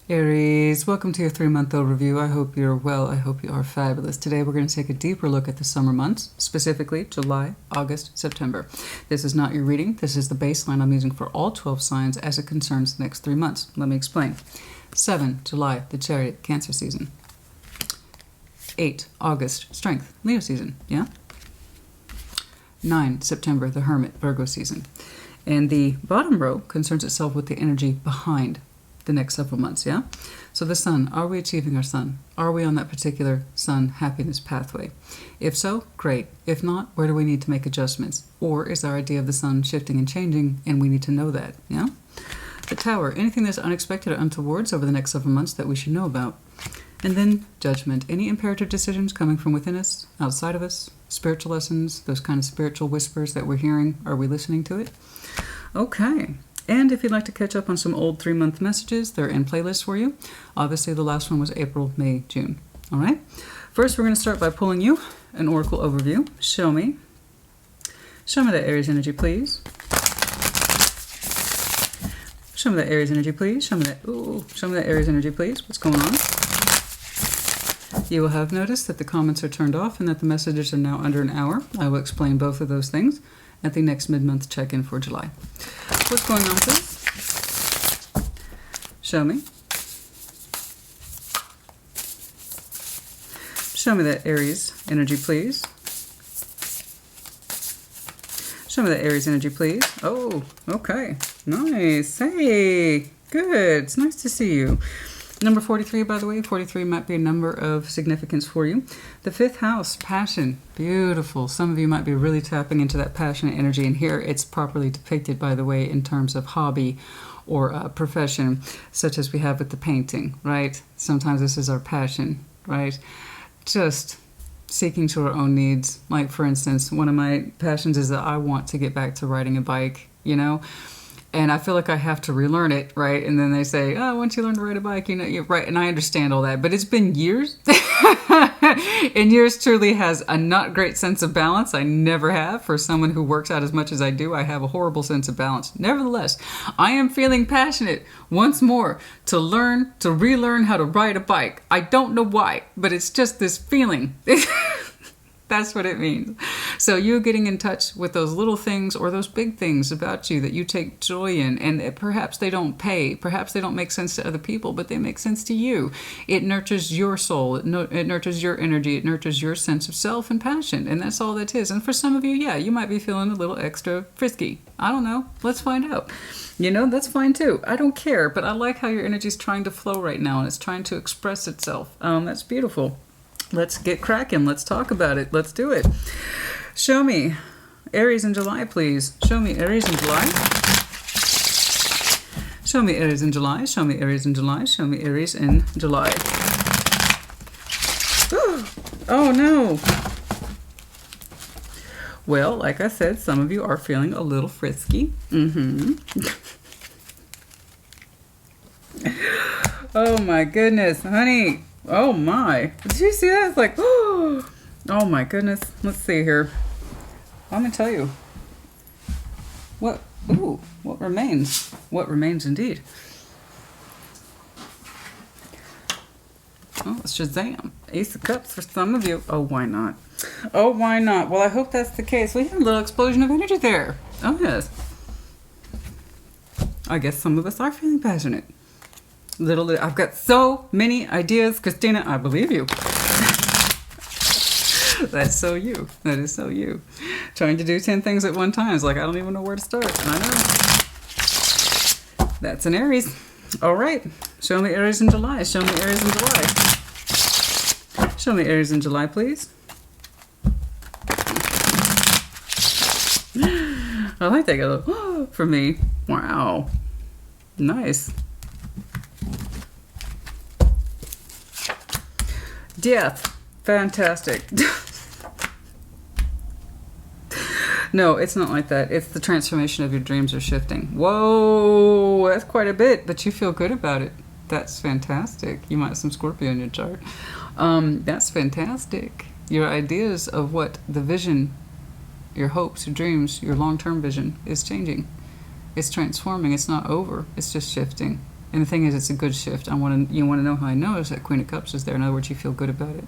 Aries, welcome to your 3-month overview. I hope you're well. I hope you are fabulous. Today we're going to take a deeper look at the summer months, specifically July, August, September. This is not your reading. This is the baseline I'm using for all 12 signs as it concerns the next 3 months. Let me explain. 7, July, the Chariot, Cancer season. 8, August, Strength, Leo season. Yeah? 9, September, the Hermit, Virgo season. And the bottom row concerns itself with the energy behind the next several months, yeah? So the sun, are we achieving our sun? Are we on that particular sun happiness pathway? If so, great. If not, where do we need to make adjustments? Or is our idea of the sun shifting and changing and we need to know that, yeah? The Tower, anything that's unexpected or untowards over the next several months that we should know about. And then Judgment, any imperative decisions coming from within us, outside of us, spiritual lessons, those kind of spiritual whispers that we're hearing, are we listening to it? Okay. And if you'd like to catch up on some old 3-month messages, they're in playlists for you. Obviously, the last one was April, May, June. All right? First, we're going to start by pulling you an oracle overview. Show me that Aries energy, please. Show me that Aries energy, please. Show me that Aries energy, please. What's going on? You will have noticed that the comments are turned off and that the messages are now under an hour. I will explain both of those things at the next mid-month check-in for July. What's going on, please? Show me. Show me that Aries energy, please. Show me that Aries energy, please. Oh, okay. Nice. Hey, good. It's nice to see you. Number 43, by the way, 43 might be a number of significance for you. The 5th house, passion, beautiful. Some of you might be really tapping into that passionate energy, and here it's properly depicted, by the way, in terms of hobby or profession, such as we have with the painting, right? Sometimes this is our passion, right? Just seeking to our own needs. Like, for instance, one of my passions is that I want to get back to riding a bike, you know? And I feel like I have to relearn it, right? And then they say, oh, once you learn to ride a bike, you know, you're right. And I understand all that. But it's been years. And yours truly has a not great sense of balance. I never have. For someone who works out as much as I do, I have a horrible sense of balance. Nevertheless, I am feeling passionate once more to relearn how to ride a bike. I don't know why, but it's just this feeling. That's what it means. So you getting in touch with those little things or those big things about you that you take joy in, and perhaps they don't pay, perhaps they don't make sense to other people, but they make sense to you. It nurtures your soul, it nurtures your energy, it nurtures your sense of self and passion, and that's all that is. And for some of you, yeah, you might be feeling a little extra frisky. I don't know. Let's find out. You know, that's fine too. I don't care, but I like how your energy is trying to flow right now, and it's trying to express itself. That's beautiful. Let's get cracking. Let's talk about it. Let's do it. Show me Aries in July, please. Show me Aries in July. Show me Aries in July. Show me Aries in July. Show me Aries in July. Oh, no. Well, like I said, some of you are feeling a little frisky. Oh, my goodness, honey. Oh my, did you see that? It's like, oh my goodness. Let's see here. I'm going to tell you. What remains? What remains indeed? Oh, it's Shazam. Ace of Cups for some of you. Oh, why not? Oh, why not? Well, I hope that's the case. We have a little explosion of energy there. Oh, yes. I guess some of us are feeling passionate. I've got so many ideas, Christina. I believe you. That's so you. That is so you. Trying to do 10 things at one time is like, I don't even know where to start. I know. That's an Aries. All right. Show me Aries in July. Show me Aries in July. Show me Aries in July, please. I like that go for me. Wow. Nice. Death. Fantastic. No, it's not like that. It's the transformation of your dreams are shifting. Whoa, that's quite a bit, but you feel good about it. That's fantastic. You might have some Scorpio in your chart. That's fantastic. Your ideas of what the vision, your hopes, your dreams, your long-term vision is changing. It's transforming. It's not over. It's just shifting. And the thing is, it's a good shift. You want to know how I know is that Queen of Cups is there. In other words, you feel good about it.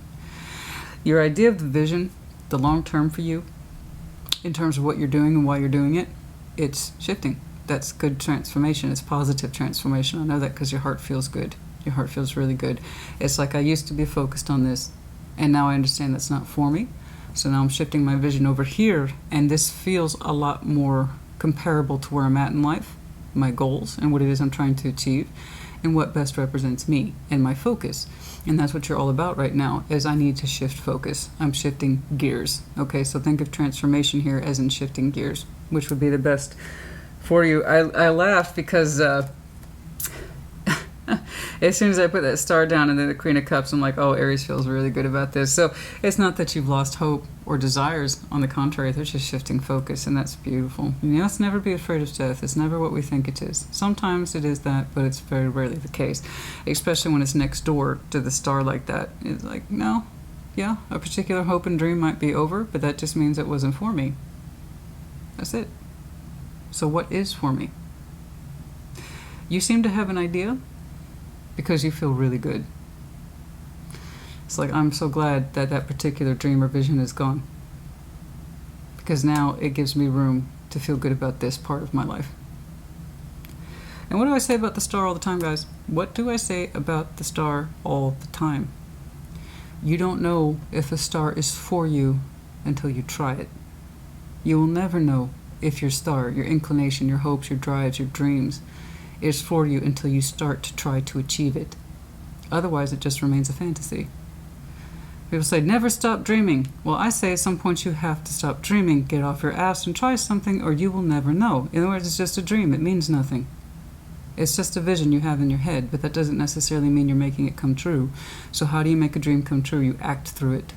Your idea of the vision, the long term for you, in terms of what you're doing and why you're doing it, it's shifting. That's good transformation. It's positive transformation. I know that because your heart feels good. Your heart feels really good. It's like I used to be focused on this, and now I understand that's not for me. So now I'm shifting my vision over here, and this feels a lot more comparable to where I'm at in life, my goals, and what it is I'm trying to achieve, and what best represents me and my focus. And that's what you're all about right now, is I need to shift focus. I'm shifting gears. Okay, so think of transformation here as in shifting gears, which would be the best for you. I laugh because as soon as I put that star down and then the Queen of Cups, I'm like, oh, Aries feels really good about this. So it's not that you've lost hope or desires. On the contrary, they're just shifting focus, and that's beautiful. You must never be afraid of death. It's never what we think it is. Sometimes it is that, but it's very rarely the case, especially when it's next door to the star like that. It's like, no, yeah, a particular hope and dream might be over, but that just means it wasn't for me. That's it. So what is for me? You seem to have an idea, because you feel really good. It's like, I'm so glad that that particular dream or vision is gone, because now it gives me room to feel good about this part of my life. And what do I say about the star all the time, guys? What do I say about the star all the time? You don't know if a star is for you until you try it. You will never know if your star, your inclination, your hopes, your drives, your dreams, is for you until you start to try to achieve it. Otherwise, it just remains a fantasy. People say, never stop dreaming. Well, I say at some point you have to stop dreaming, get off your ass and try something, or you will never know. In other words, it's just a dream. It means nothing. It's just a vision you have in your head, but that doesn't necessarily mean you're making it come true. So how do you make a dream come true? You act through it.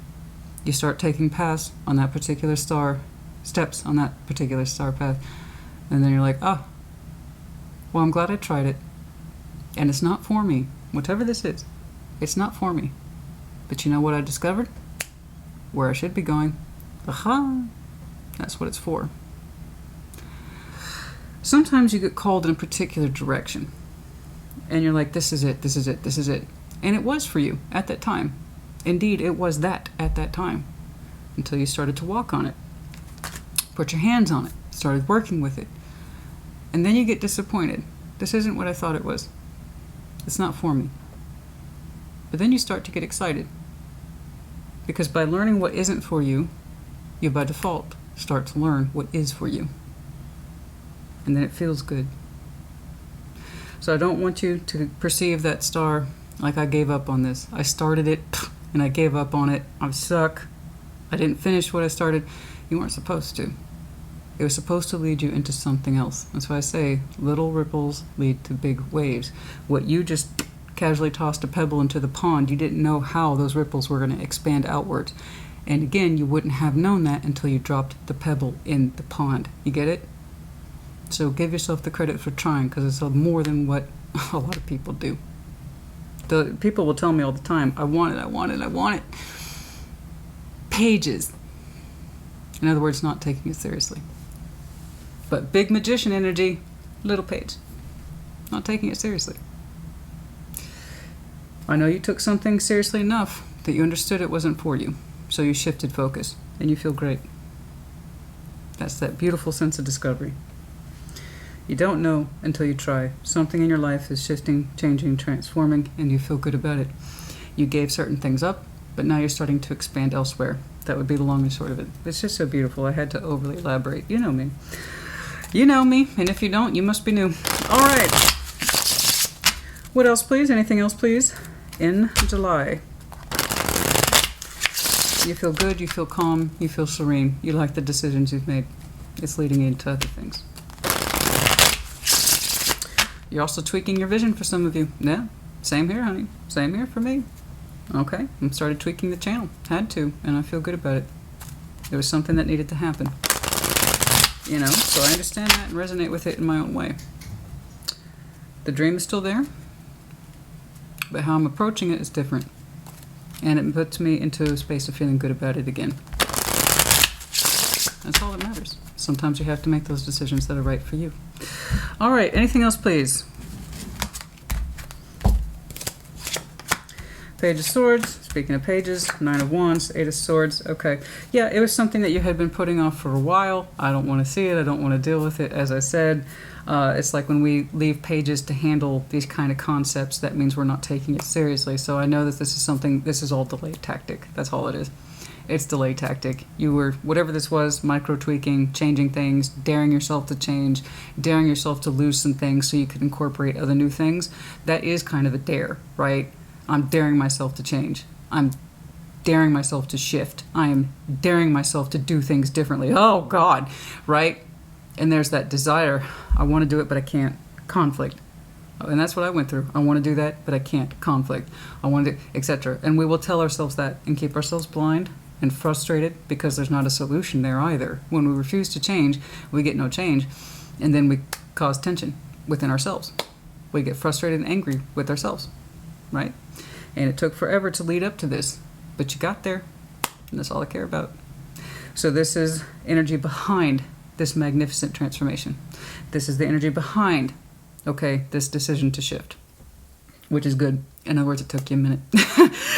You start taking paths on that particular star, steps on that particular star path, and then you're like, oh, well, I'm glad I tried it, and it's not for me. Whatever this is, it's not for me. But you know what I discovered? Where I should be going. Aha! That's what it's for. Sometimes you get called in a particular direction, and you're like, this is it, this is it, this is it. And it was for you at that time. Indeed, it was that at that time, until you started to walk on it, put your hands on it, started working with it. And then you get disappointed. This isn't what I thought it was. It's not for me. But then you start to get excited. Because by learning what isn't for you, you by default start to learn what is for you. And then it feels good. So I don't want you to perceive that star like I gave up on this. I started it and I gave up on it. I suck. I didn't finish what I started. You weren't supposed to. It was supposed to lead you into something else. That's why I say little ripples lead to big waves. What you just casually tossed a pebble into the pond, you didn't know how those ripples were going to expand outwards. And again, you wouldn't have known that until you dropped the pebble in the pond. You get it? So give yourself the credit for trying, because it's more than what a lot of people do. The people will tell me all the time, I want it, I want it, I want it. Pages. In other words, not taking it seriously. But big magician energy, little page. Not taking it seriously. I know you took something seriously enough that you understood it wasn't for you. So you shifted focus, and you feel great. That's that beautiful sense of discovery. You don't know until you try. Something in your life is shifting, changing, transforming, and you feel good about it. You gave certain things up, but now you're starting to expand elsewhere. That would be the long and short of it. It's just so beautiful. I had to overly elaborate. You know me. You know me, and if you don't, you must be new. All right. What else, please? Anything else, please? In July. You feel good, you feel calm, you feel serene. You like the decisions you've made. It's leading you into other things. You're also tweaking your vision for some of you. Yeah, same here, honey. Same here for me. Okay, I started tweaking the channel. Had to, and I feel good about it. It was something that needed to happen. You know, so I understand that and resonate with it in my own way. The dream is still there, but how I'm approaching it is different. And it puts me into a space of feeling good about it again. That's all that matters. Sometimes you have to make those decisions that are right for you. All right, anything else, please? Page of Swords. Speaking of pages, Nine of Wands, Eight of Swords. Okay. Yeah, it was something that you had been putting off for a while. I don't want to see it. I don't want to deal with it. As I said, it's like when we leave pages to handle these kind of concepts, that means we're not taking it seriously. So I know that this is something, this is all delay tactic. That's all it is. It's delay tactic. You were, whatever this was, micro tweaking, changing things, daring yourself to change, daring yourself to loosen things so you could incorporate other new things. That is kind of a dare, right? I'm daring myself to change. I'm daring myself to shift. I am daring myself to do things differently. Oh God, right? And there's that desire. I want to do it, but I can't. Conflict. And that's what I went through. I want to do that, but I can't. Conflict. I want to do, etc. And we will tell ourselves that and keep ourselves blind and frustrated because there's not a solution there either. When we refuse to change, we get no change, and then we cause tension within ourselves. We get frustrated and angry with ourselves, right? And it took forever to lead up to this, but you got there, and that's all I care about. So this is energy behind this magnificent transformation. This is the energy behind, okay, this decision to shift, which is good. In other words, it took you a minute.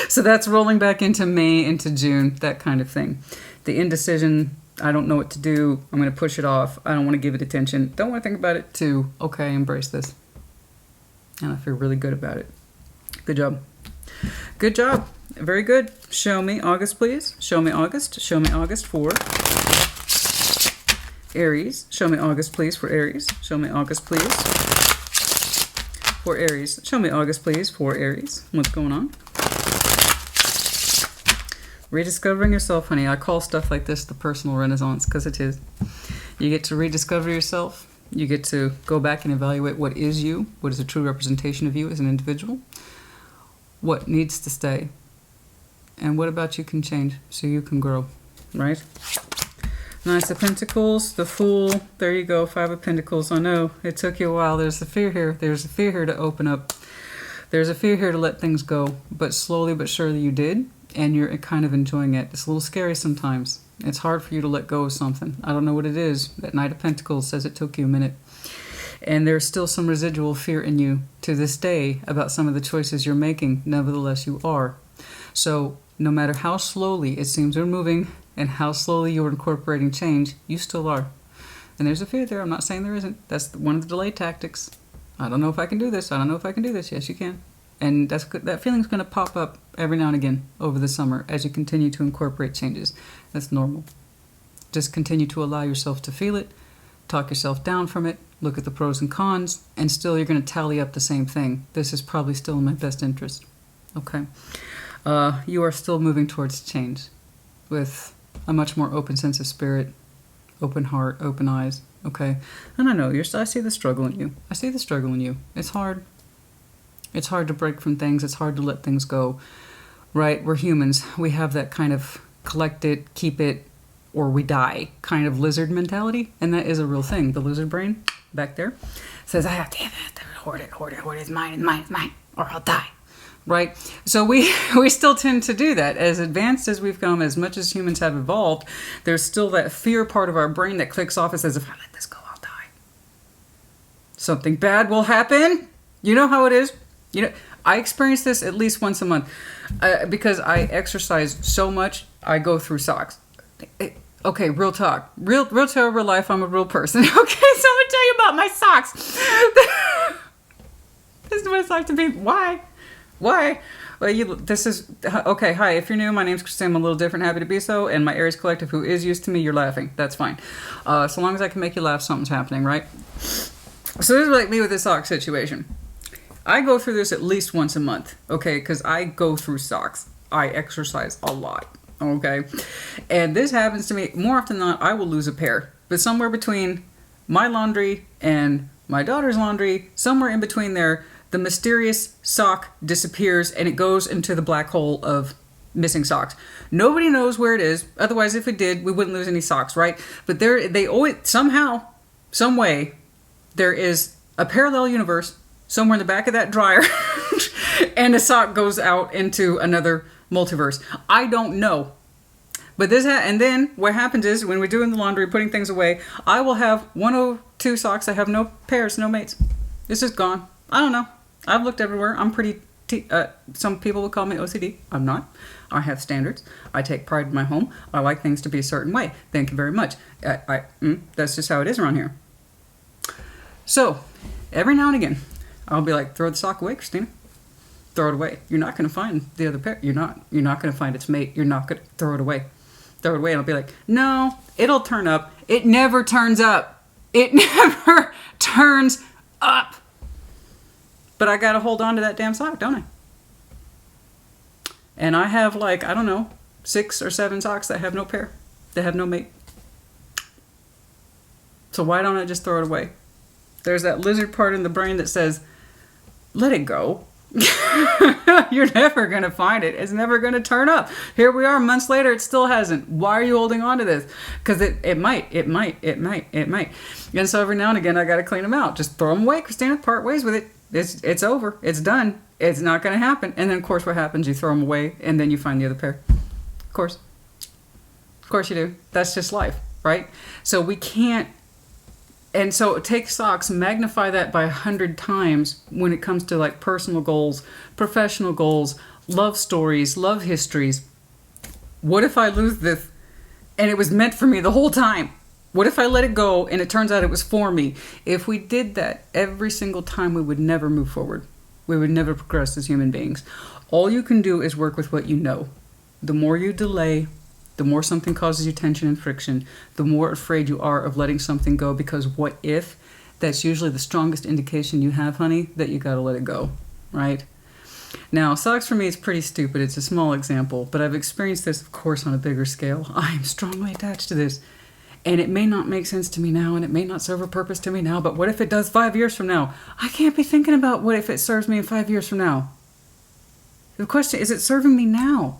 So that's rolling back into May, into June, that kind of thing. The indecision, I don't know what to do. I'm going to push it off. I don't want to give it attention. Don't want to think about it, to, okay, embrace this. And I feel really good about it. Good job. Good job. Very good. Show me August, please. Show me August. Show me August for Aries. Show me August, please, for Aries. Show me August, please, for Aries. Show me August, please, for Aries. What's going on? Rediscovering yourself, honey. I call stuff like this the personal renaissance because it is. You get to rediscover yourself. You get to go back and evaluate what is you, what is a true representation of you as an individual, what needs to stay, and what about you can change so you can grow, right? Nice of Pentacles, the Fool. There you go, Five of Pentacles. I know it took you a while. There's a fear here. There's a fear here to open up. There's a fear here to let things go, but slowly but surely you did, and you're kind of enjoying it. It's a little scary sometimes. It's hard for you to let go of something. I don't know what it is. That Knight of Pentacles says it took you a minute. And there's still some residual fear in you to this day about some of the choices you're making. Nevertheless, you are. So no matter how slowly it seems you're moving and how slowly you're incorporating change, you still are. And there's a fear there. I'm not saying there isn't. That's one of the delay tactics. I don't know if I can do this. I don't know if I can do this. Yes, you can. And that's good. That feeling's going to pop up every now and again over the summer as you continue to incorporate changes. That's normal. Just continue to allow yourself to feel it, talk yourself down from it, look at the pros and cons, and still you're going to tally up the same thing. This is probably still in my best interest. Okay. You are still moving towards change with a much more open sense of spirit, open heart, open eyes. Okay. And I know I see the struggle in you. I see the struggle in you. It's hard. It's hard to break from things. It's hard to let things go, right? We're humans. We have that kind of collect it, keep it, or we die kind of lizard mentality. And that is a real thing. The lizard brain back there says, I have to hoard it, it's mine, or I'll die, right? So we still tend to do that. As advanced as we've come, as much as humans have evolved, there's still that fear part of our brain that clicks off and says, if I let this go, I'll die. Something bad will happen. You know how it is. You know, I experience this at least once a month because I exercise so much. I go through socks. Okay, real talk. Real life, I'm a real person. Okay, so I'm going to tell you about my socks. This is what it's like to be. Why? Well, this is, okay, hi, if you're new, my name's Christina. I'm a little different, happy to be so. And my Aries collective who is used to me, you're laughing. That's fine. So long as I can make you laugh, something's happening, right? So this is like me with this sock situation. I go through this at least once a month, okay, because I go through socks. I exercise a lot, okay? And this happens to me more often than not. I will lose a pair, but somewhere between my laundry and my daughter's laundry, somewhere in between there, the mysterious sock disappears and it goes into the black hole of missing socks. Nobody knows where it is. Otherwise, if it did, we wouldn't lose any socks, right? But they always, somehow, some way, there is a parallel universe somewhere in the back of that dryer and a sock goes out into another multiverse. I don't know. But this and then what happens is when we're doing the laundry, putting things away, I will have 102 socks. I have no pairs, no mates. It's just gone. I don't know. I've looked everywhere. I'm pretty Some people would call me OCD. I'm not. I have standards. I take pride in my home. I like things to be a certain way. Thank you very much. That's just how it is around here. So, every now and again, I'll be like, throw the sock away, Christina. Throw it away. You're not going to find the other pair. You're not going to find its mate. You're not going to throw it away. Throw it away. And I'll be like, no, it'll turn up. It never turns up. It never turns up. But I got to hold on to that damn sock, don't I? And I have like, I don't know, 6 or 7 socks that have no pair. That have no mate. So why don't I just throw it away? There's that lizard part in the brain that says, let it go. You're never going to find it. It's never going to turn up. Here we are months later. It still hasn't. Why are you holding on to this? Because it might. And so every now and again, I got to clean them out. Just throw them away, Christina. Part ways with it. It's over. It's done. It's not going to happen. And then, of course, what happens? You throw them away, and then you find the other pair. Of course. Of course you do. That's just life, right? So we can't. And so take socks, magnify that by 100 times when it comes to like personal goals, professional goals, love stories, love histories. What if I lose this and it was meant for me the whole time? What if I let it go and it turns out it was for me? If we did that every single time, we would never move forward. We would never progress as human beings. All you can do is work with what you know. The more you delay, the more something causes you tension and friction, the more afraid you are of letting something go, because what if? That's usually the strongest indication you have, honey, that you got to let it go, right? Now, socks for me is pretty stupid. It's a small example, but I've experienced this, of course, on a bigger scale. I am strongly attached to this, and it may not make sense to me now, and it may not serve a purpose to me now, but what if it does 5 years from now? I can't be thinking about what if it serves me in 5 years from now. The question is, it serving me now?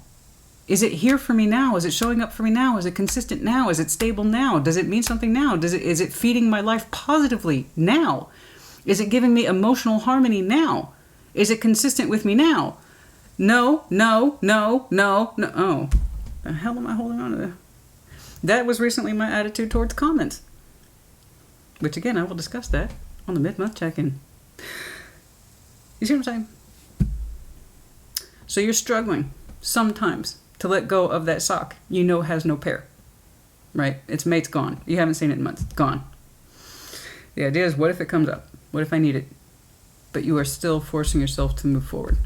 Is it here for me now? Is it showing up for me now? Is it consistent now? Is it stable now? Does it mean something now? Is it feeding my life positively now? Is it giving me emotional harmony now? Is it consistent with me now? No. Oh, the hell am I holding on to that? That was recently my attitude towards comments. Which again, I will discuss that on the mid-month check-in. You see what I'm saying? So you're struggling sometimes to let go of that sock you know has no pair, right? Its mate's gone. You haven't seen it in months. It's gone. The idea is, what if it comes up? What if I need it? But you are still forcing yourself to move forward.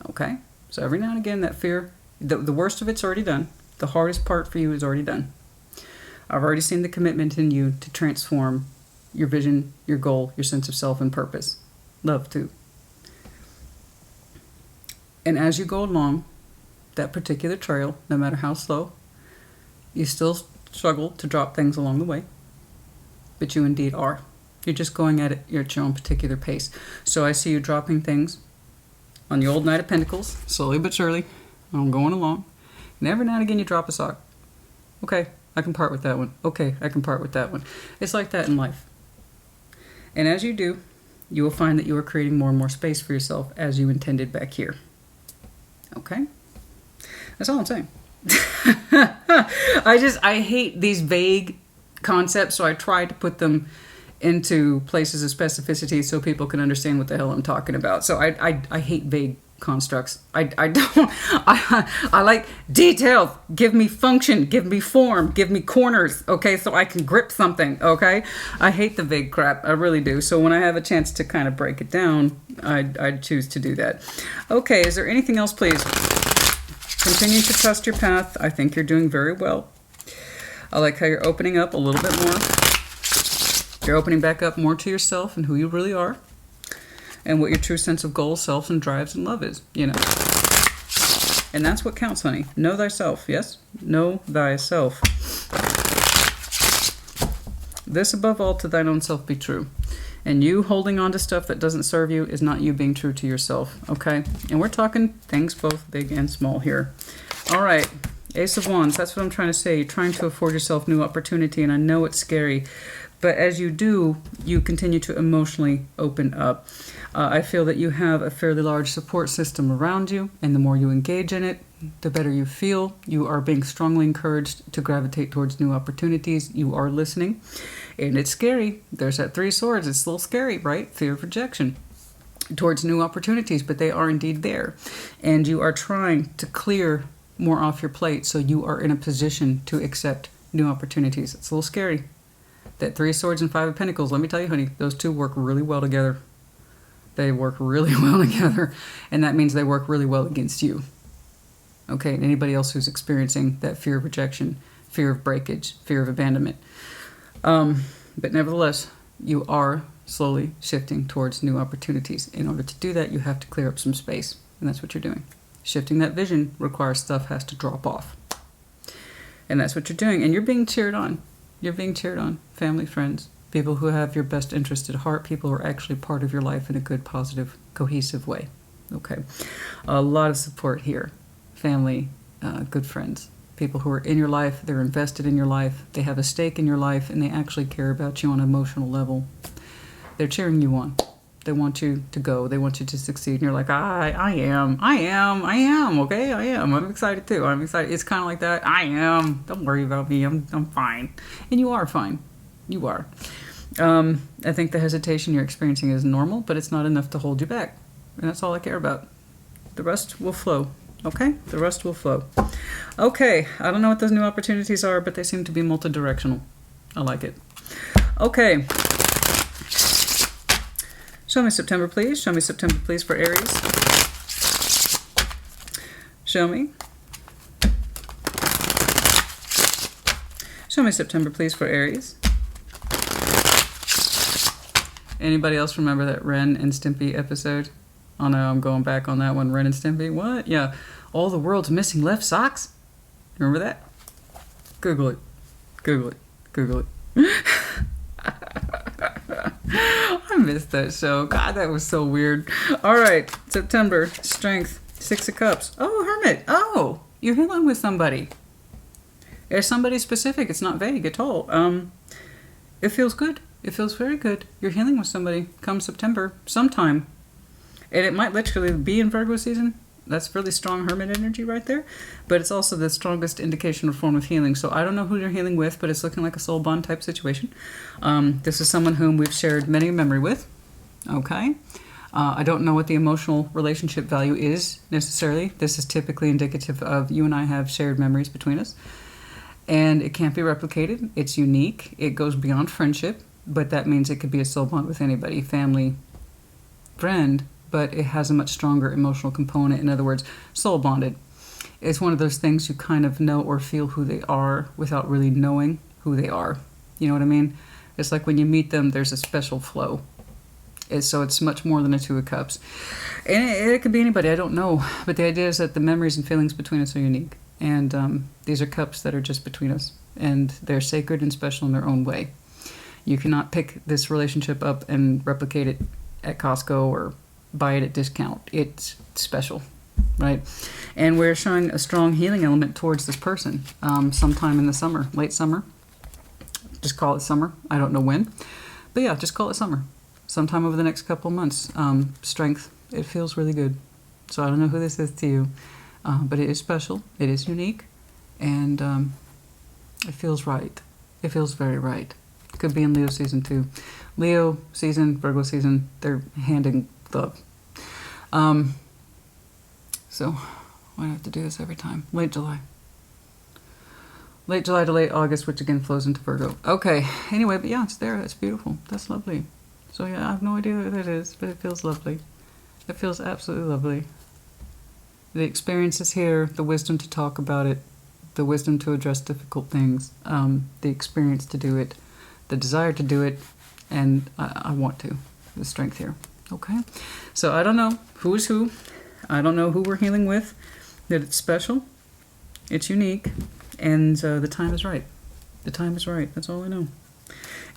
Okay? So every now and again, that fear, the worst of it's already done. The hardest part for you is already done. I've already seen the commitment in you to transform your vision, your goal, your sense of self and purpose. Love, too. And as you go along that particular trail, no matter how slow, you still struggle to drop things along the way. But you indeed are. You're just going at it at your own particular pace. So I see you dropping things on the old Knight of Pentacles, slowly but surely. I'm going along. And every now and again you drop a sock. Okay, I can part with that one. Okay, I can part with that one. It's like that in life. And as you do, you will find that you are creating more and more space for yourself as you intended back here. Okay? That's all I'm saying. I hate these vague concepts, so I try to put them into places of specificity so people can understand what the hell I'm talking about. So I hate vague constructs. I like details. Give me function, give me form, give me corners, okay, so I can grip something, okay? I hate the vague crap, I really do. So when I have a chance to kind of break it down, I'd choose to do that. Okay, is there anything else, please? Continue to trust your path. I think you're doing very well. I like how you're opening up a little bit more. You're opening back up more to yourself and who you really are, and what your true sense of goals, self, and drives and love is, you know. And that's what counts, honey. Know thyself, yes? Know thyself. This above all to thine own self be true. And you holding on to stuff that doesn't serve you is not you being true to yourself, okay? And we're talking things both big and small here. All right, Ace of Wands, that's what I'm trying to say. You're trying to afford yourself new opportunity, and I know it's scary. But as you do, you continue to emotionally open up. I feel that you have a fairly large support system around you, and the more you engage in it, the better you feel. You are being strongly encouraged to gravitate towards new opportunities. You are listening, and it's scary. There's that 3 of Swords. It's a little scary, right? Fear of rejection. towards new opportunities, but they are indeed there. And you are trying to clear more off your plate so you are in a position to accept new opportunities. It's a little scary. That 3 of Swords and 5 of Pentacles, let me tell you, honey, those two work really well together. They work really well together, and that means they work really well against you. Okay, and anybody else who's experiencing that fear of rejection, fear of breakage, fear of abandonment. But nevertheless, you are slowly shifting towards new opportunities. In order to do that, you have to clear up some space, and that's what you're doing. Shifting that vision requires stuff has to drop off. And that's what you're doing, and you're being cheered on. You're being cheered on. Family, friends, people who have your best interest at heart, people who are actually part of your life in a good, positive, cohesive way. Okay. A lot of support here. Family, good friends, people who are in your life, they're invested in your life, they have a stake in your life, and they actually care about you on an emotional level. They're cheering you on. They want you to go. They want you to succeed. And you're like, I am, okay? I am. I'm excited too. I'm excited. It's kind of like that. I am. Don't worry about me. I'm fine. And you are fine. You are. I think the hesitation you're experiencing is normal, but it's not enough to hold you back. And that's all I care about. The rest will flow. Okay? The rest will flow. Okay. I don't know what those new opportunities are, but they seem to be multidirectional. I like it. Okay. Show me September, please. Show me September, please, for Aries. Show me. Show me September, please, for Aries. Anybody else remember that Ren and Stimpy episode? Oh no, I'm going back on that one. Ren and Stimpy. What? Yeah. All the world's missing left socks. Remember that? Google it. Google it. Google it. I missed that show. God, that was so weird. All right. September. Strength. 6 of Cups. Oh, Hermit. Oh, you're healing with somebody. There's somebody specific. It's not vague at all. It feels good. It feels very good. You're healing with somebody come September sometime. And it might literally be in Virgo season. That's really strong Hermit energy right there. But it's also the strongest indication or form of healing. So I don't know who you're healing with, but it's looking like a soul bond type situation. This is someone whom we've shared many a memory with. Okay. I don't know what the emotional relationship value is necessarily. This is typically indicative of you and I have shared memories between us. And it can't be replicated. It's unique. It goes beyond friendship. But that means it could be a soul bond with anybody, family, friend. But it has a much stronger emotional component. In other words, soul bonded. It's one of those things you kind of know or feel who they are without really knowing who they are. You know what I mean? It's like when you meet them, there's a special flow. So it's much more than a 2 of Cups. And it could be anybody, I don't know. But the idea is that the memories and feelings between us are unique. And these are cups that are just between us. And they're sacred and special in their own way. You cannot pick this relationship up and replicate it at Costco or buy it at discount. It's special, right? And we're showing a strong healing element towards this person sometime in the summer, late summer. Just call it summer. I don't know when. But yeah, just call it summer. Sometime over the next couple of months. Strength. It feels really good. So I don't know who this is to you. But it is special. It is unique. And it feels right. It feels very right. Could be in Leo season too. Leo season, Virgo season, they're hand in glove. So why do I have to do this every time? Late July. Late July to late August, which again flows into Virgo. Okay, anyway, but yeah, it's there. That's beautiful. That's lovely. So yeah, I have no idea what it is, but it feels lovely. It feels absolutely lovely. The experience is here, the wisdom to talk about it, the wisdom to address difficult things, the experience to do it, the desire to do it, and I want to. The strength here. Okay? So I don't know who is who. I don't know who we're healing with. That it's special. It's unique. And the time is right. The time is right. That's all I know.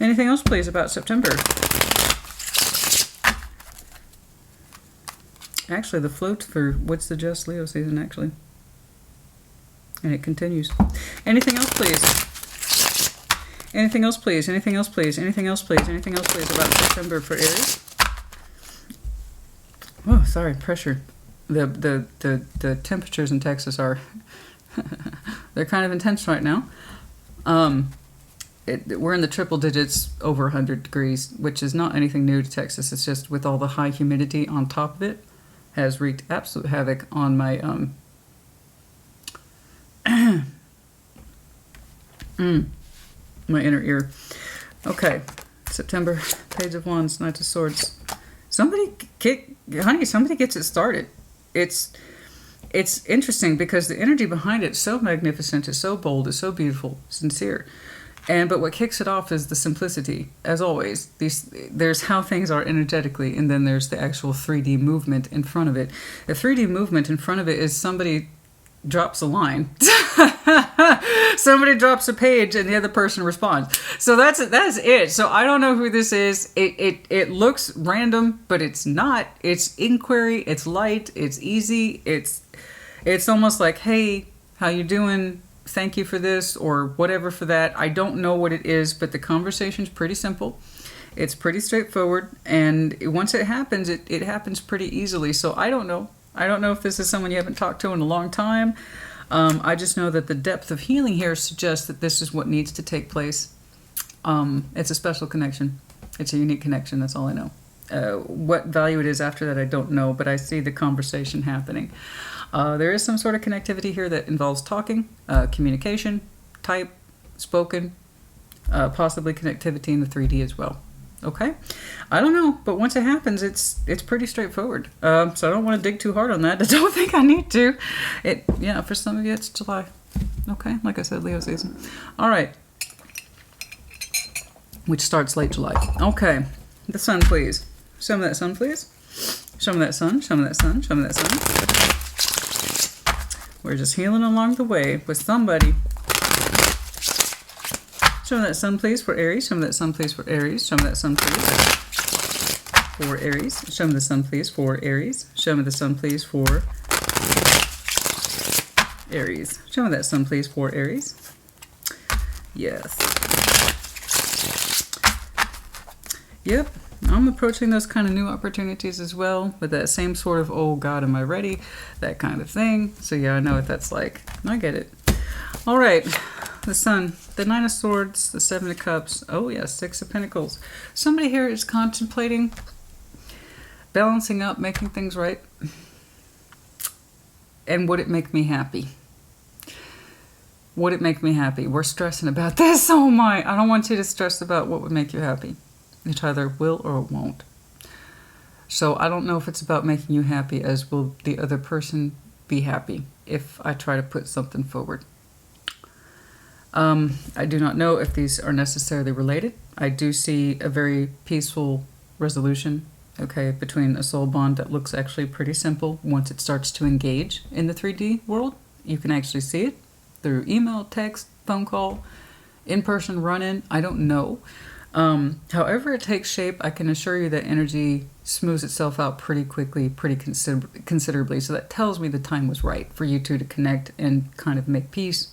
Anything else, please, about September? Actually, the float for what's the just Leo season, actually. And it continues. Anything else, please? Anything else, please? Anything else, please? Anything else, please? Anything else, please, about September for Aries? Oh, sorry, pressure. The temperatures in Texas are... they're kind of intense right now. we're in the triple digits over 100 degrees, which is not anything new to Texas. It's just with all the high humidity on top of it, has wreaked absolute havoc on my my inner ear. Okay, September, Page of Wands, Knight of Swords. Somebody gets it started. It's interesting because the energy behind it is so magnificent, it's so bold, it's so beautiful, sincere. But what kicks it off is the simplicity, as always. There's how things are energetically, and then there's the actual 3D movement in front of it. The 3D movement in front of it is somebody drops a line. Somebody drops a page and the other person responds. So that's it. So I don't know who this is. It looks random, but it's not. It's inquiry, it's light, it's easy, it's almost like, hey, how you doing? Thank you for this, or whatever for that. I don't know what it is, but the conversation's pretty simple. It's pretty straightforward, and once it happens, it happens pretty easily. So I don't know. I don't know if this is someone you haven't talked to in a long time. I just know that the depth of healing here suggests that this is what needs to take place. It's a special connection. It's a unique connection. That's all I know. What value it is after that, I don't know, but I see the conversation happening. There is some sort of connectivity here that involves talking, communication, type, spoken, possibly connectivity in the 3D as well. Okay? I don't know, but once it happens, it's pretty straightforward. So I don't want to dig too hard on that. I don't think I need to. Yeah, for some of you, it's July. Okay? Like I said, Leo season. All right. Which starts late July. Okay. The sun, please. Show me that sun, please. Show me that sun. Show me that sun. Show me that sun. We're just healing along the way with somebody. Show me that sun, please, for Aries. Show me that sun, please, for Aries. Show me that sun, please, for Aries. Show me the sun, please, for Aries. Show me the sun, please, for Aries. Show me that sun, please, for Aries. Yes. Yep. I'm approaching those kind of new opportunities as well, with that same sort of, oh God, am I ready? That kind of thing. So yeah, I know what that's like. I get it. All right. The Sun, the Nine of Swords, the Seven of Cups. Oh yes, Six of Pentacles. Somebody here is contemplating balancing up, making things right. And would it make me happy? Would it make me happy? We're stressing about this. Oh my, I don't want you to stress about what would make you happy. It either will or it won't. So I don't know if it's about making you happy as will the other person be happy if I try to put something forward. I do not know if these are necessarily related. I do see a very peaceful resolution, okay, between a soul bond that looks actually pretty simple once it starts to engage in the 3D world. You can actually see it through email, text, phone call, in-person run-in. I don't know. However it takes shape, I can assure you that energy smooths itself out pretty quickly, pretty considerably. So that tells me the time was right for you two to connect and kind of make peace,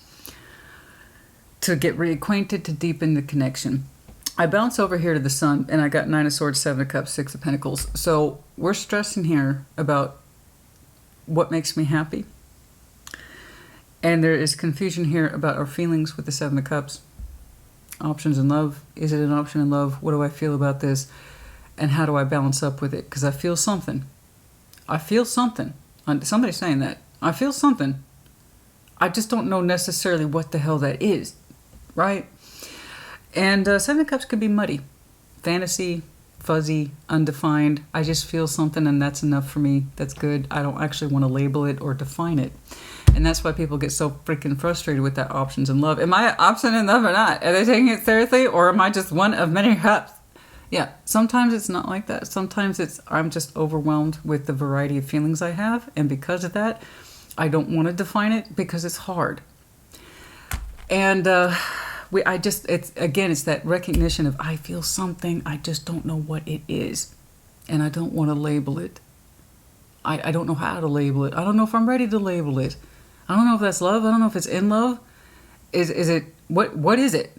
to get reacquainted, to deepen the connection. I bounce over here to the Sun, and I got Nine of Swords, Seven of Cups, Six of Pentacles. So we're stressing here about what makes me happy. And there is confusion here about our feelings with the Seven of Cups. Options in love. Is it an option in love? What do I feel about this? And how do I balance up with it? Because I feel something. I feel something. Somebody's saying that. I feel something. I just don't know necessarily what the hell that is. Right? And Seven of Cups could be muddy. Fantasy, fuzzy, undefined. I just feel something and that's enough for me. That's good. I don't actually want to label it or define it. And that's why people get so freaking frustrated with that options in love. Am I an option in love or not? Are they taking it seriously, or am I just one of many cups? Yeah, sometimes it's not like that. Sometimes it's I'm just overwhelmed with the variety of feelings I have. And because of that, I don't want to define it because it's hard. And it's that recognition of I feel something, I just don't know what it is. And I don't want to label it. I don't know how to label it. I don't know if I'm ready to label it. I don't know if that's love. I don't know if it's in love. Is it what is it?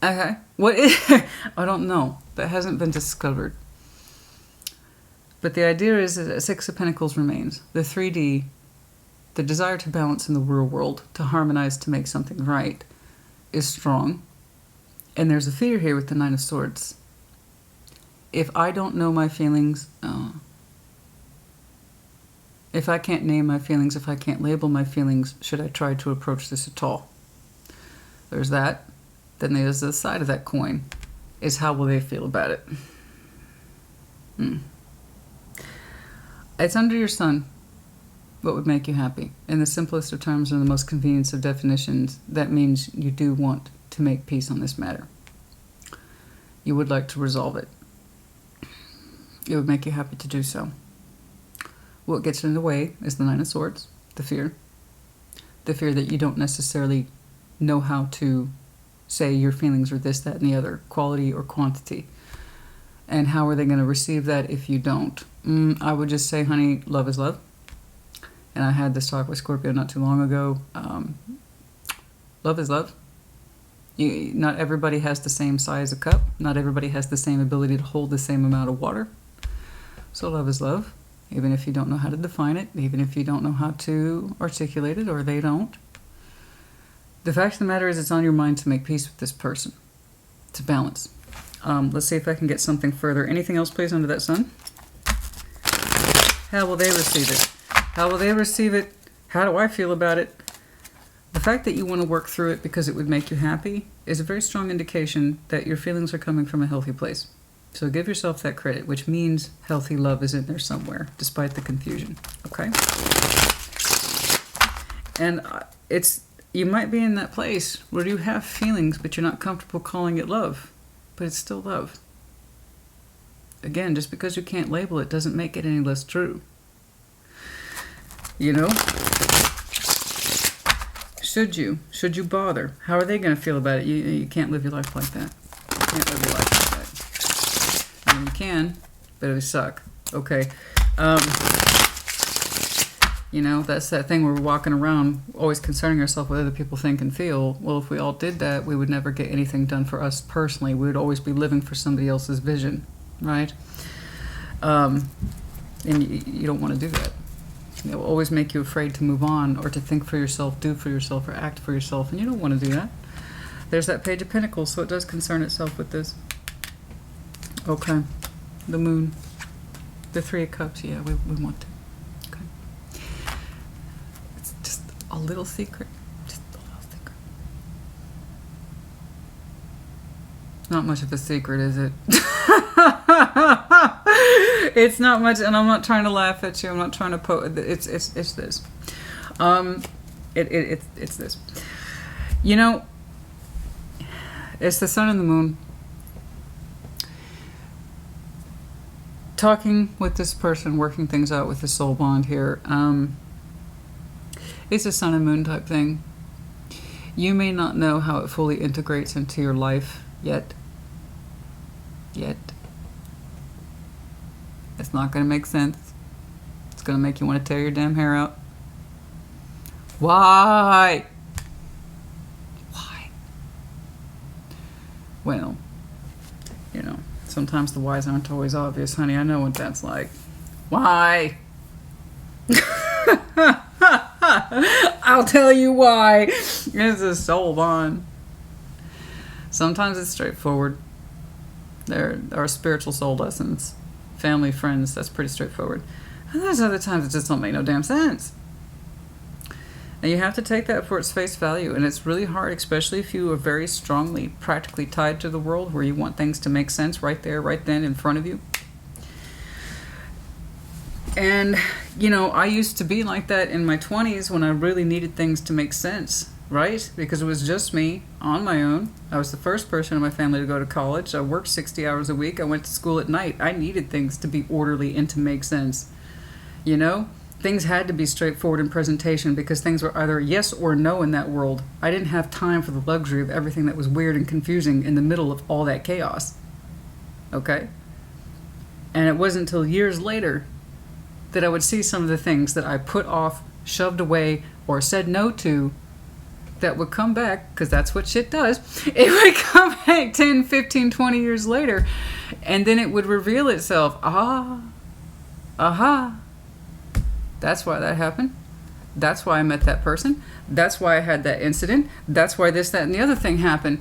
Okay. What is I don't know. That hasn't been discovered. But the idea is that Six of Pentacles remains. The 3D, the desire to balance in the real world, to harmonize, to make something right, is strong. And there's a fear here with the Nine of Swords. If I don't know my feelings, if I can't name my feelings, if I can't label my feelings, should I try to approach this at all? There's that. Then there's the side of that coin, is how will they feel about it? It's under your sun. What would make you happy? In the simplest of terms and the most convenient of definitions, that means you do want to make peace on this matter. You would like to resolve it. It would make you happy to do so. What gets in the way is the Nine of Swords, the fear. The fear that you don't necessarily know how to say your feelings are this, that, and the other, quality or quantity. And how are they going to receive that if you don't? I would just say, honey, love is love. And I had this talk with Scorpio not too long ago. Love is love. Not everybody has the same size of cup. Not everybody has the same ability to hold the same amount of water. So love is love, even if you don't know how to define it, even if you don't know how to articulate it, or they don't. The fact of the matter is it's on your mind to make peace with this person, to balance. Let's see if I can get something further. Anything else, please, under that sun? How will they receive it? How will they receive it? How do I feel about it? The fact that you want to work through it because it would make you happy is a very strong indication that your feelings are coming from a healthy place. So give yourself that credit, which means healthy love is in there somewhere, despite the confusion. Okay? And you might be in that place where you have feelings, but you're not comfortable calling it love. But it's still love. Again, just because you can't label it doesn't make it any less true. You know? Should you bother? How are they going to feel about it? You can't live your life like that. You can't live your life like that. I mean, you can, but it would suck. Okay. You know, that's that thing where we're walking around always concerning ourselves with what other people think and feel. Well, if we all did that, we would never get anything done for us personally. We would always be living for somebody else's vision, right? And you don't want to do that. It will always make you afraid to move on or to think for yourself, do for yourself, or act for yourself, and you don't want to do that. There's that Page of Pentacles, so it does concern itself with this. Okay. The Moon. The Three of Cups, yeah, we want to. Okay. It's just a little secret. Just a little secret. Not much of a secret, is it? It's not much, and I'm not trying to laugh at you. I'm not trying to it's this. It's this. You know, it's the Sun and the Moon. Talking with this person, working things out with the soul bond here. It's a Sun and Moon type thing. You may not know how it fully integrates into your life yet. It's not going to make sense. It's going to make you want to tear your damn hair out. Why? Well, you know, sometimes the whys aren't always obvious, honey. I know what that's like. Why? I'll tell you why. It's a soul bond. Sometimes it's straightforward. There are spiritual soul lessons. Family, friends, that's pretty straightforward. And there's other times it just don't make no damn sense. And you have to take that for its face value. And it's really hard, especially if you are very strongly, practically tied to the world where you want things to make sense right there, right then, in front of you. And, you know, I used to be like that in my 20s when I really needed things to make sense, right? Because it was just me on my own. I was the first person in my family to go to college. I worked 60 hours a week. I went to school at night. I needed things to be orderly and to make sense. You know? Things had to be straightforward in presentation because things were either yes or no in that world. I didn't have time for the luxury of everything that was weird and confusing in the middle of all that chaos. Okay? And it wasn't until years later that I would see some of the things that I put off, shoved away, or said no to that would come back, because that's what shit does. It would come back 10, 15, 20 years later, and then it would reveal itself. That's why that happened. That's why I met that person. That's why I had that incident. That's why this, that, and the other thing happened.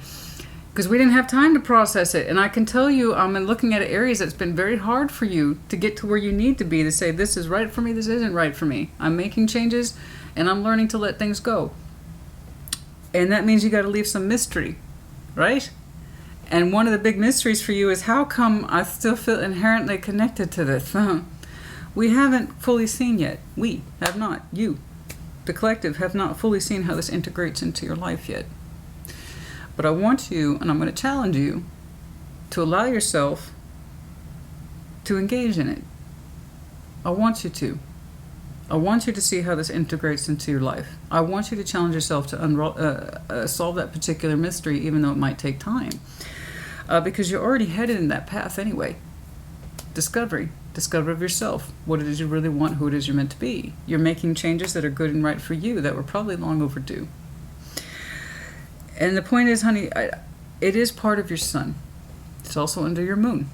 because we didn't have time to process it. And I can tell you, I'm looking at Aries, it's been very hard for you to get to where you need to be, to say, this is right for me, this isn't right for me. I'm making changes, and I'm learning to let things go. And that means you got to leave some mystery, right? And one of the big mysteries for you is, how come I still feel inherently connected to this? We haven't fully seen yet. We have not. You, the collective, have not fully seen how this integrates into your life yet. But I want you, and I'm going to challenge you, to allow yourself to engage in it. I want you to. I want you to see how this integrates into your life. I want you to challenge yourself to solve that particular mystery, even though it might take time. Because you're already headed in that path anyway. Discovery. Discovery of yourself. What it is you really want, who it is you're meant to be. You're making changes that are good and right for you, that were probably long overdue. And the point is, honey, it is part of your sun. It's also under your moon.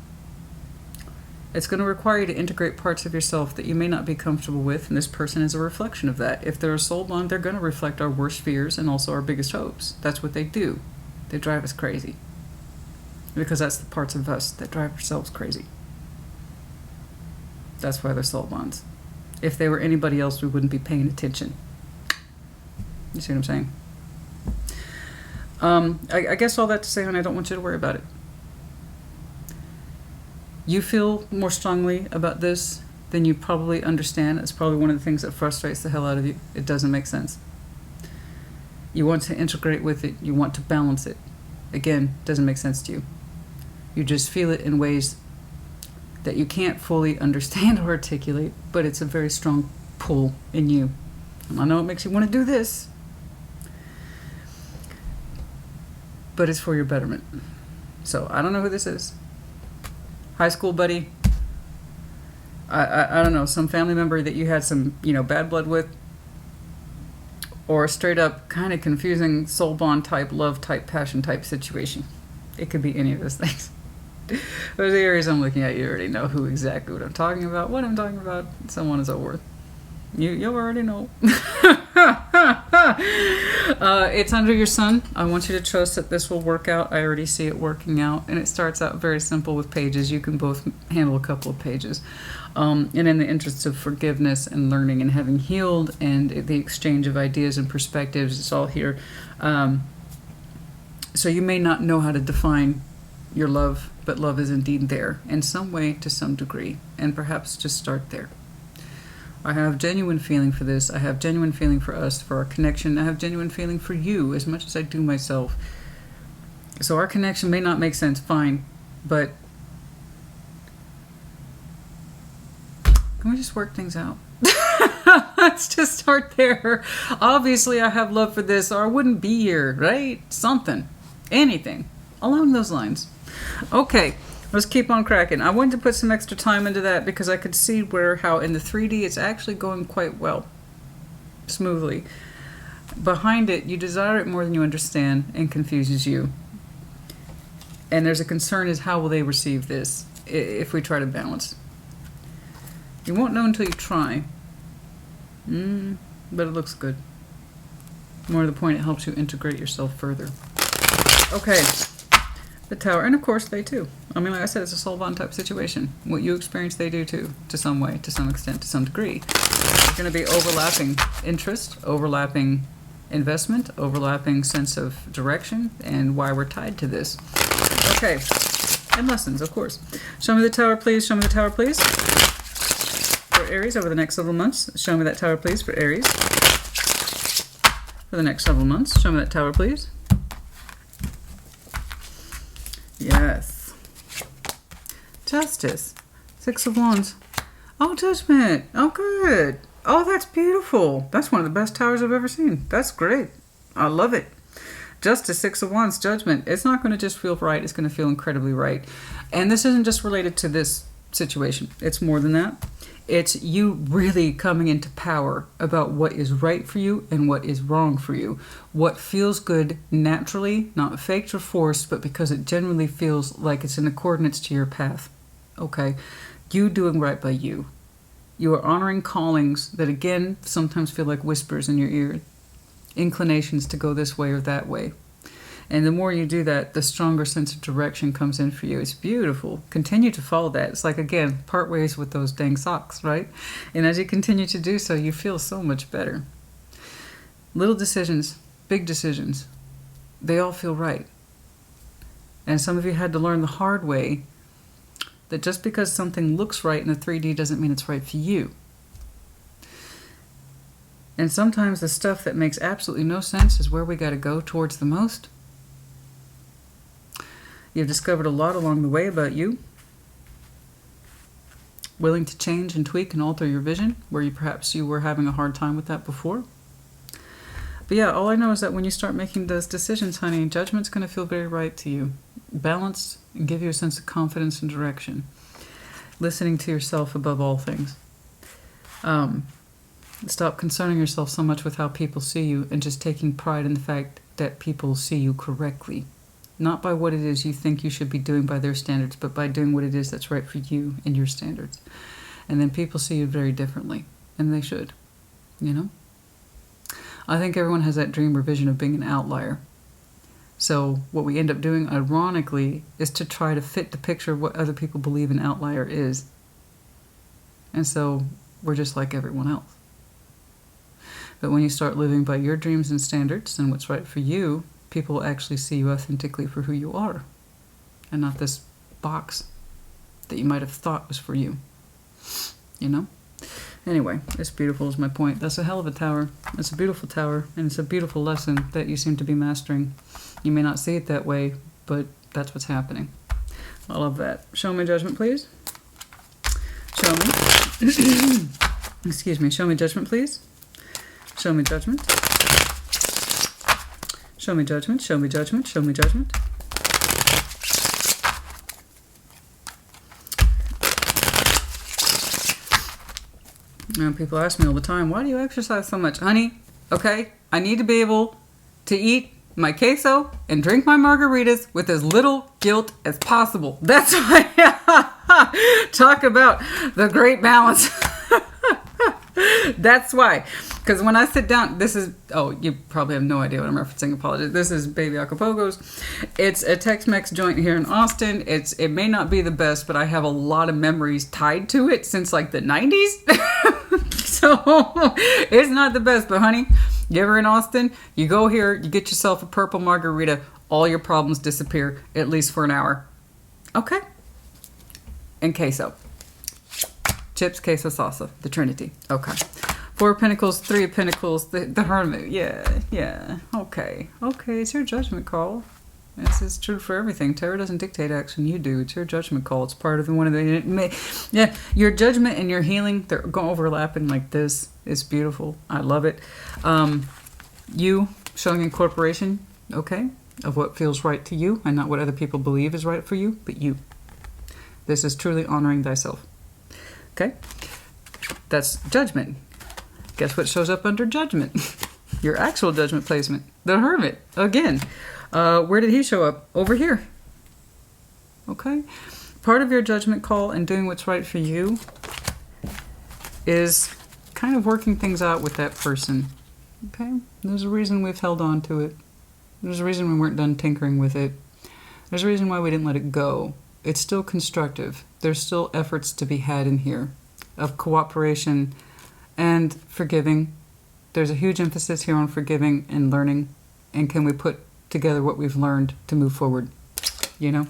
It's going to require you to integrate parts of yourself that you may not be comfortable with, and this person is a reflection of that. If they're a soul bond, they're going to reflect our worst fears and also our biggest hopes. That's what they do. They drive us crazy. Because that's the parts of us that drive ourselves crazy. That's why they're soul bonds. If they were anybody else, we wouldn't be paying attention. You see what I'm saying? I guess all that to say, honey, I don't want you to worry about it. You feel more strongly about this than you probably understand. It's probably one of the things that frustrates the hell out of you. It doesn't make sense. You want to integrate with it. You want to balance it. Again, doesn't make sense to you. You just feel it in ways that you can't fully understand or articulate, but it's a very strong pull in you. And I know it makes you want to do this, but it's for your betterment. So I don't know who this is. High school buddy. I don't know, some family member that you had some, bad blood with, or a straight up kind of confusing soul bond type, love type, passion type situation. It could be any of those things. Those Aries I'm looking at, you already know who exactly what I'm talking about, so on and so forth. You already know. It's under your sun. I want you to trust that this will work out. I already see it working out, and it starts out very simple with pages. You can both handle a couple of pages. And in the interest of forgiveness and learning and having healed and the exchange of ideas and perspectives, it's all here. So you may not know how to define your love, but love is indeed there in some way, to some degree, and perhaps just start there. I have genuine feeling for this. I have genuine feeling for us, for our connection. I have genuine feeling for you as much as I do myself. So our connection may not make sense, fine, but can we just work things out? Let's just start there. Obviously, I have love for this, or I wouldn't be here, right? Something, anything along those lines. Okay. Let's keep on cracking. I wanted to put some extra time into that because I could see how in the 3D it's actually going quite well, smoothly. Behind it, you desire it more than you understand and confuses you. And there's a concern is how will they receive this if we try to balance. You won't know until you try. But it looks good. More to the point, it helps you integrate yourself further. Okay. The Tower, and of course they too. I mean, like I said, it's a soul bond type situation. What you experience, they do too, to some way, to some extent, to some degree. There's going to be overlapping interest, overlapping investment, overlapping sense of direction, and why we're tied to this. Okay, and lessons, of course. Show me the Tower, please. Show me the Tower, please. For Aries over the next several months. Show me that Tower, please, for Aries. For the next several months. Show me that Tower, please. Yes. Justice. 6 of Wands. Oh, Judgment. Oh, good. Oh, that's beautiful. That's one of the best towers I've ever seen. That's great. I love it. Justice, 6 of Wands, Judgment. It's not going to just feel right. It's going to feel incredibly right. And this isn't just related to this situation. It's more than that. It's you really coming into power about what is right for you and what is wrong for you. What feels good naturally, not faked or forced, but because it genuinely feels like it's in accordance to your path. Okay? You doing right by you. You are honoring callings that, again, sometimes feel like whispers in your ear. Inclinations to go this way or that way. And the more you do that, the stronger sense of direction comes in for you. It's beautiful. Continue to follow that. It's like, again, part ways with those dang socks, right? And as you continue to do so, you feel so much better. Little decisions, big decisions, they all feel right. And some of you had to learn the hard way that just because something looks right in the 3D doesn't mean it's right for you. And sometimes the stuff that makes absolutely no sense is where we got to go towards the most. You've discovered a lot along the way about you. Willing to change and tweak and alter your vision, where perhaps you were having a hard time with that before. But yeah, all I know is that when you start making those decisions, honey, Judgment's going to feel very right to you. Balanced and give you a sense of confidence and direction. Listening to yourself above all things. Stop concerning yourself so much with how people see you and just taking pride in the fact that people see you correctly. Not by what it is you think you should be doing by their standards, but by doing what it is that's right for you and your standards. And then people see you very differently. And they should. You know? I think everyone has that dream or vision of being an outlier. So what we end up doing, ironically, is to try to fit the picture of what other people believe an outlier is. And so we're just like everyone else. But when you start living by your dreams and standards and what's right for you, people will actually see you authentically for who you are. And not this box that you might have thought was for you. You know? Anyway, it's beautiful is my point. That's a hell of a tower. It's a beautiful tower, and it's a beautiful lesson that you seem to be mastering. You may not see it that way, but that's what's happening. I love that. Show me Judgment, please. Show me. Excuse me. Show me Judgment, please. Show me Judgment. Show me Judgment. Show me Judgment. Show me Judgment. You know, people ask me all the time, why do you exercise so much? Honey, okay, I need to be able to eat my queso and drink my margaritas with as little guilt as possible. That's why. Talk about the great balance. That's why. Because when I sit down, this is, oh, you probably have no idea what I'm referencing. Apologies. This is Baby Acapulco's. It's a Tex-Mex joint here in Austin. It may not be the best, but I have a lot of memories tied to it since like the 90s. So it's not the best, but honey, you ever in Austin, you go here, you get yourself a purple margarita, all your problems disappear, at least for an hour. Okay? And queso. Chips, queso, salsa. The Trinity. Okay. 4 of Pentacles, 3 of Pentacles, the Hermit. Yeah. Okay. It's your judgment call. This is true for everything. Tarot doesn't dictate action. You do. It's your judgment call. It's part of one of the... Yeah, your judgment and your healing, they're overlapping like this. It's beautiful. I love it. You showing incorporation, okay, of what feels right to you and not what other people believe is right for you, but you. This is truly honoring thyself. Okay? That's Judgment. Guess what shows up under Judgment? Your actual Judgment placement. The Hermit. Again. Where did he show up? Over here. Okay? Part of your judgment call and doing what's right for you is kind of working things out with that person. Okay? There's a reason we've held on to it. There's a reason we weren't done tinkering with it. There's a reason why we didn't let it go. It's still constructive. There's still efforts to be had in here of cooperation and forgiving. There's a huge emphasis here on forgiving and learning. And can we put together what we've learned to move forward? You know?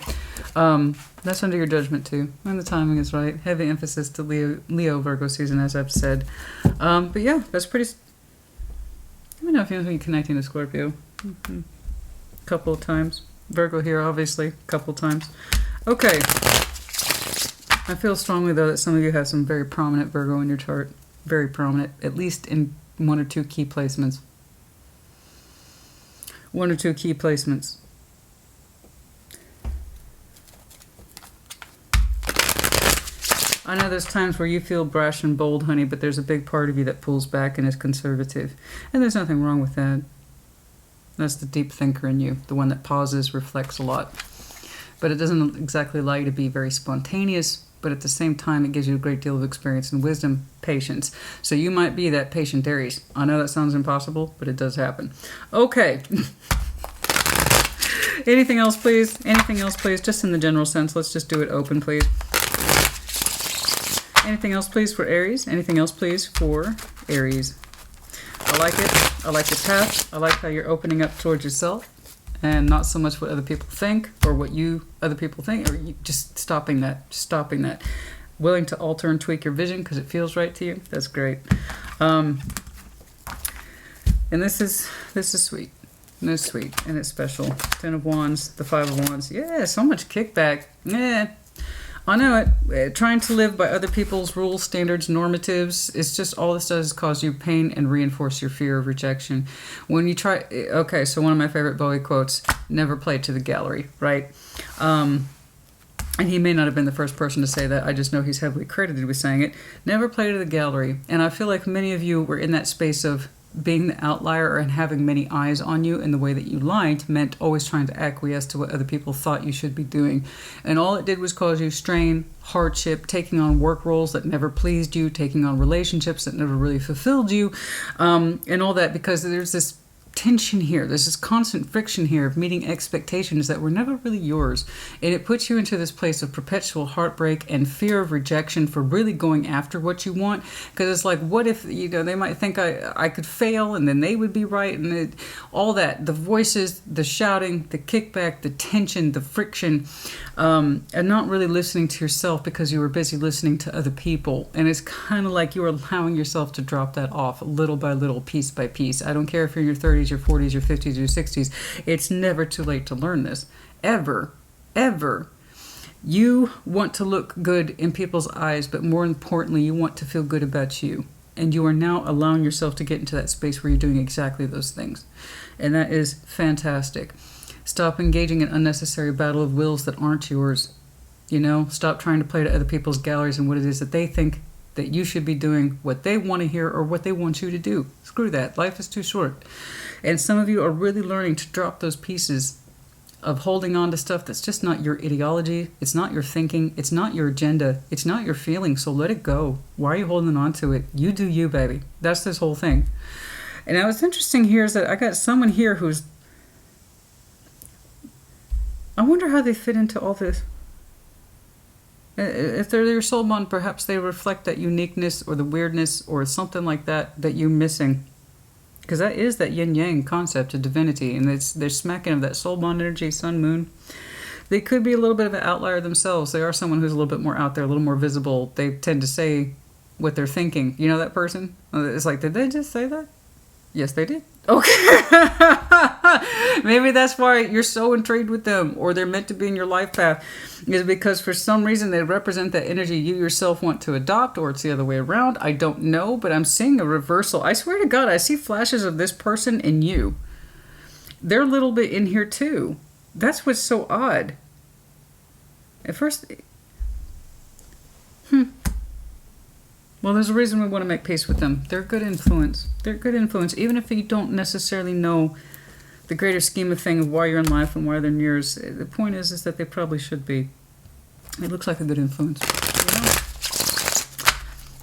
That's under your judgment too. When the timing is right. Heavy emphasis to Leo Virgo season, as I've said. But yeah, that's pretty... Let me know if you're connecting to Scorpio. Couple of times. Virgo here, obviously. Couple times. Okay. I feel strongly, though, that some of you have some very prominent Virgo in your chart. Very prominent. At least in 1 or 2 key placements. 1 or 2 key placements. I know there's times where you feel brash and bold, honey, but there's a big part of you that pulls back and is conservative. And there's nothing wrong with that. That's the deep thinker in you, the one that pauses, reflects a lot. But it doesn't exactly allow you to be very spontaneous, but at the same time, it gives you a great deal of experience and wisdom, patience. So you might be that patient Aries. I know that sounds impossible, but it does happen. Okay. Anything else, please? Anything else, please? Just in the general sense. Let's just do it open, please. Anything else, please, for Aries? Anything else, please, for Aries? I like it. I like your path. I like how you're opening up towards yourself and not so much what other people think or what other people think, or you just stopping that. Stopping that. Willing to alter and tweak your vision because it feels right to you. That's great. And this is sweet. No, sweet, and it's special. 10 of Wands, the 5 of Wands. Yeah, so much kickback. Yeah, I know it. Trying to live by other people's rules, standards, normatives. It's just all this does is cause you pain and reinforce your fear of rejection. When you try, okay, so one of my favorite Bowie quotes: "Never play to the gallery." Right. And he may not have been the first person to say that. I just know he's heavily credited with saying it. Never play to the gallery. And I feel like many of you were in that space of being the outlier and having many eyes on you, and the way that you lied meant always trying to acquiesce to what other people thought you should be doing. And all it did was cause you strain, hardship, taking on work roles that never pleased you, taking on relationships that never really fulfilled you, and all that because there's this tension here. There's this constant friction here of meeting expectations that were never really yours. And it puts you into this place of perpetual heartbreak and fear of rejection for really going after what you want. Because it's like, what if, they might think I could fail and then they would be right. And all that, the voices, the shouting, the kickback, the tension, the friction, and not really listening to yourself because you were busy listening to other people. And it's kind of like you were allowing yourself to drop that off little by little, piece by piece. I don't care if you're in your 30s, your 40s, your 50s, your 60s. It's never too late to learn this. Ever. Ever. You want to look good in people's eyes, but more importantly, you want to feel good about you. And you are now allowing yourself to get into that space where you're doing exactly those things. And that is fantastic. Stop engaging in unnecessary battle of wills that aren't yours. Stop trying to play to other people's galleries and what it is that they think that you should be doing, what they want to hear or what they want you to do. Screw that. Life is too short. And some of you are really learning to drop those pieces of holding on to stuff that's just not your ideology. It's not your thinking. It's not your agenda. It's not your feeling. So let it go. Why are you holding on to it? You do you, baby. That's this whole thing. And now what's interesting here is that I got someone here who's... I wonder how they fit into all this. If they're your soul bond, perhaps they reflect that uniqueness or the weirdness or something like that you're missing. Because that is that yin-yang concept of divinity. And they're smacking of that soul bond energy, sun, moon. They could be a little bit of an outlier themselves. They are someone who's a little bit more out there, a little more visible. They tend to say what they're thinking. You know that person? It's like, did they just say that? Yes, they did. Okay. Maybe that's why you're so intrigued with them, or they're meant to be in your life path, is because for some reason they represent that energy you yourself want to adopt, or it's the other way around. I don't know, but I'm seeing a reversal. I swear to God, I see flashes of this person in you. They're a little bit in here too. That's what's so odd. At first... Well, there's a reason we want to make peace with them. They're a good influence. They're a good influence. Even if you don't necessarily know the greater scheme of things of why you're in life and why they're in yours, the point is that they probably should be. It looks like a good influence.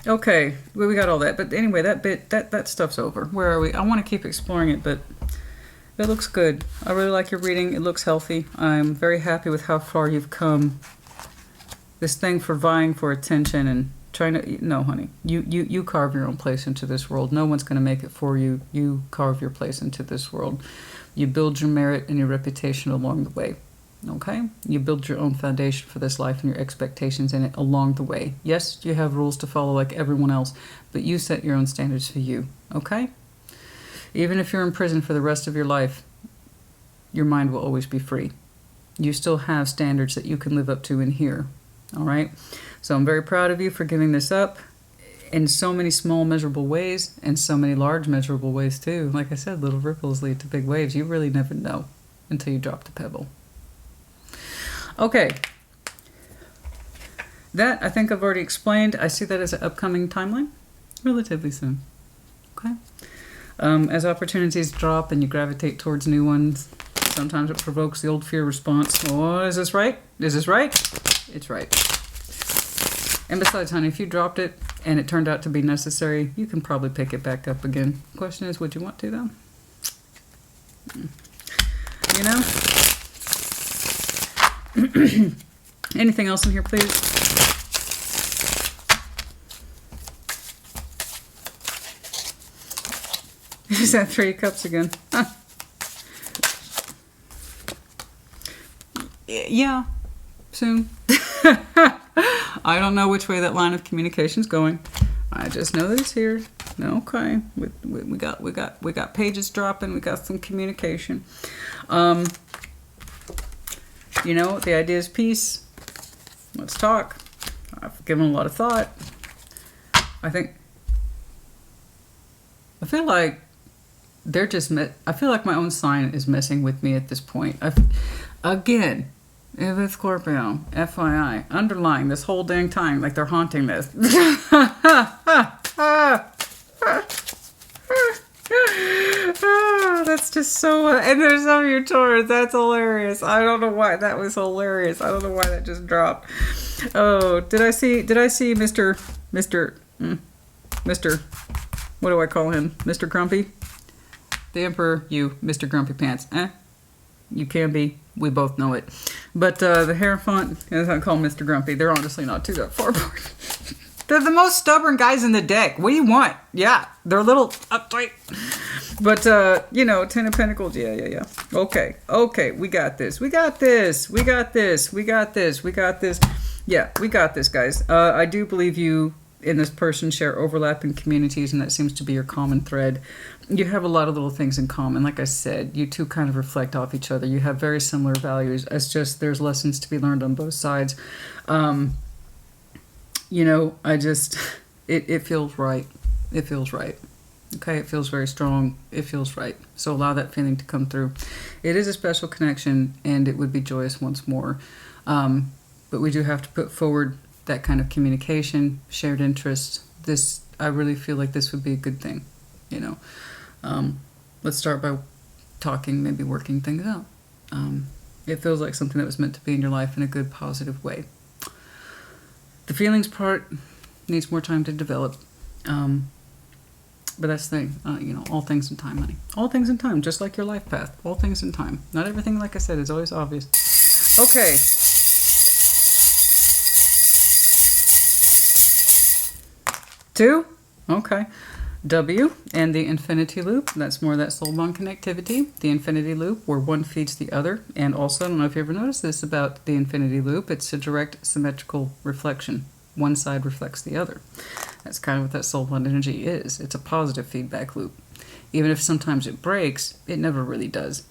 Okay, well, we got all that. But anyway, that stuff's over. Where are we? I want to keep exploring it, but it looks good. I really like your reading. It looks healthy. I'm very happy with how far you've come. This thing for vying for attention and trying to... No, honey. You carve your own place into this world. No one's going to make it for you. You carve your place into this world. You build your merit and your reputation along the way. Okay? You build your own foundation for this life and your expectations in it along the way. Yes, you have rules to follow like everyone else, but you set your own standards for you. Okay? Even if you're in prison for the rest of your life, your mind will always be free. You still have standards that you can live up to in here. All right? So I'm very proud of you for giving this up in so many small measurable ways and so many large measurable ways too. Like I said, little ripples lead to big waves. You really never know until you drop the pebble. Okay. That I think I've already explained. I see that as an upcoming timeline relatively soon. Okay. As opportunities drop and you gravitate towards new ones, sometimes it provokes the old fear response. Oh, is this right? Is this right? It's right. And besides, honey, if you dropped it and it turned out to be necessary, you can probably pick it back up again. Question is, would you want to, though? You know? Anything else in here, please? Is that 3 of Cups again? Huh. Yeah, soon. I don't know which way that line of communication is going. I just know that it's here. Okay, we got pages dropping. We got some communication. You know, the idea is peace. Let's talk. I've given a lot of thought. I feel like they're just. I feel like my own sign is messing with me at this point. Again, if it's Scorpio, FYI, underlying this whole dang time, like they're haunting this. That's just so. And there's some of your Taurus. That's hilarious. I don't know why that was hilarious. I don't know why that just dropped. Oh, did I see Mr. What do I call him? Mr. Grumpy? The Emperor, you, Mr. Grumpy Pants. You can be. We both know it. But the Hierophant, as I call Mr. Grumpy, they're honestly not too that far apart. They're the most stubborn guys in the deck. What do you want? Yeah, they're a little uptight. But, you know, 10 of Pentacles. Yeah. Okay, we got this. Yeah, we got this, guys. I do believe you and this person share overlapping communities, and that seems to be your common thread. You have a lot of little things in common. Like I said, you two kind of reflect off each other. You have very similar values. It's just there's lessons to be learned on both sides. You know, it feels right. It feels right. Okay, it feels very strong. It feels right. So allow that feeling to come through. It is a special connection, and it would be joyous once more. But we do have to put forward that kind of communication, shared interests. I really feel like this would be a good thing, you know. Let's start by talking, maybe working things out. It feels like something that was meant to be in your life in a good, positive way. The feelings part needs more time to develop. But that's the thing, you know, all things in time, honey. All things in time, just like your life path. All things in time. Not everything, like I said, is always obvious. Okay. Two? Okay. W and the infinity loop. That's more that soul bond connectivity. The infinity loop where one feeds the other. And also, I don't know if you ever noticed this about the infinity loop. It's a direct symmetrical reflection. One side reflects the other. That's kind of what that soul bond energy is. It's a positive feedback loop. Even if sometimes it breaks, it never really does.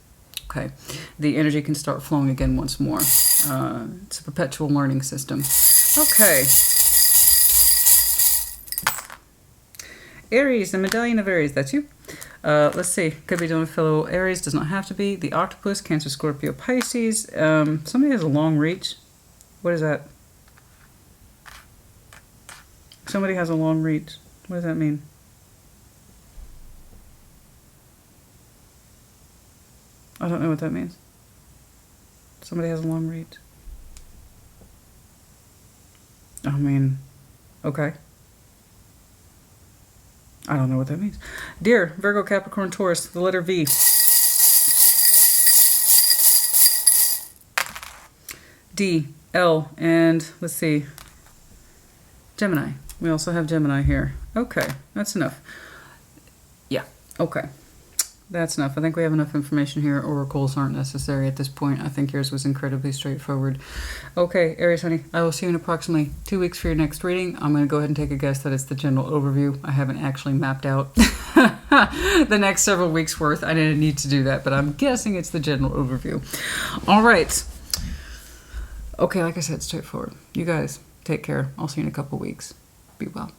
Okay. The energy can start flowing again once more. It's a perpetual learning system. Okay. Aries, the medallion of Aries, that's you. Let's see, could be done with fellow Aries, does not have to be. The octopus, Cancer, Scorpio, Pisces. Somebody has a long reach. What is that? Somebody has a long reach. What does that mean? I don't know what that means. Somebody has a long reach. I mean, okay. I don't know what that means. Dear Virgo, Capricorn, Taurus, the letter V. D, L, and let's see, Gemini. We also have Gemini here. Okay, that's enough. Yeah, okay. That's enough. I think we have enough information here. Oracles aren't necessary at this point. I think yours was incredibly straightforward. Okay, Aries, honey, I will see you in approximately 2 weeks for your next reading. I'm going to go ahead and take a guess that it's the general overview. I haven't actually mapped out the next several weeks worth. I didn't need to do that, but I'm guessing it's the general overview. All right. Okay, like I said, straightforward. You guys, take care. I'll see you in a couple weeks. Be well.